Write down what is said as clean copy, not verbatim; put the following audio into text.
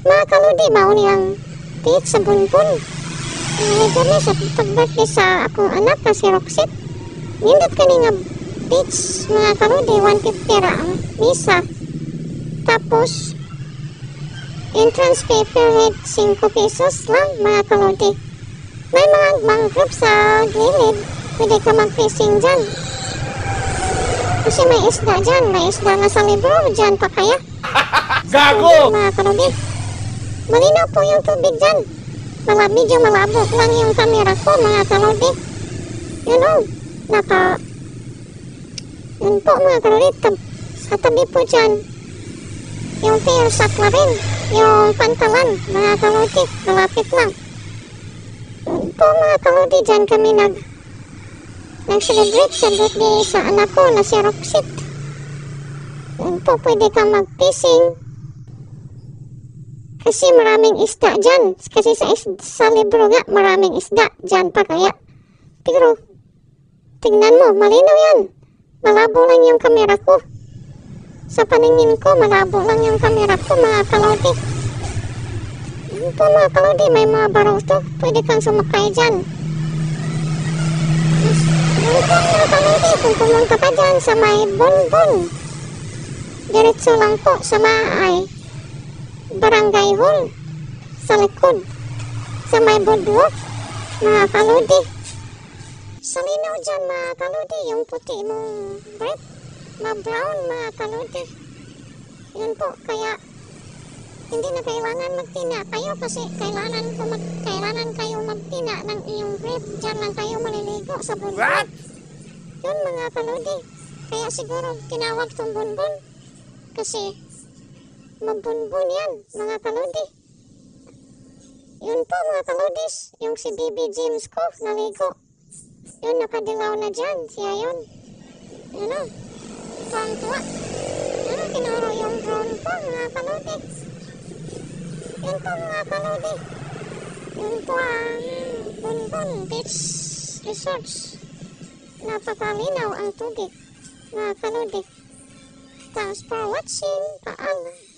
Mga kaludi, mauni ang beach sa Bunbun. Naligo na sa pag-birthday sa akong anak na si Roxette. Nindot ka nga beach, mga kaludi, 150 ra ang visa. Tapos, entrance fee per head, 5 pesos lang, mga kaludi. May mga mangrove sa gilid, pwede ka mag-fishing dyan. Kasi may isda dyan, may isda na sa libro, dyan pa kaya. Gago! Mga kaludi, malinaw po yung tubig dyan. Medyo malabo lang yung camera ko, mga kaludi. Yun o, yun po mga kaludi, sa tabi po dyan, yung pier sa rin, yung pantalan, mga kaludi, malapit lang. Yun po mga kaludi, dyan kami nag-celebrate sa birthday sa anak ko na si Roxette. Yun po, pwede kang mag-fishing. Kasi maraming isda dyan. Kasi sa libro nga, maraming isda dyan pa kaya. Pero, tingnan mo, malinaw yan. Malabo lang yung camera ko. Sa paningin ko, malabo lang yung camera ko, mga kalodi. Yun po mga kalodi, may mga baruto. Pwede kang sumakay dyan. Yun po mga kalodi, kung pumunta ka dyan sa may Bunbun. Diretso lang po sa Maay Barangay Hall sa likod sa may boardwalk, mga kaludi. Sa linaw dyan, mga kaludi, yung puti mong bright, ma-brown, mga kaludi. Yun po, kaya hindi na kailangan magtina kayo kasi kailangan kayo magtina ng iyong brief. Dyan lang kayo maliligo sa Bunbun. Yun, mga kaludi. Kaya siguro tinawag tong Bunbun kasi mabunbun yan, mga kaludi. Yun po mga kaludis, yung si Baby James ko, naligo. Yun, nakadilaw na dyan, siya yun. Yun o, tuwang-tuwa. Yun o, tinuro yung drone ko, mga kaludi. Yun po mga kaludi. Yun po ang Bunbun Beach Resorts. Napakalinaw ang tubig, mga kaludi. Thanks for watching. Paalam.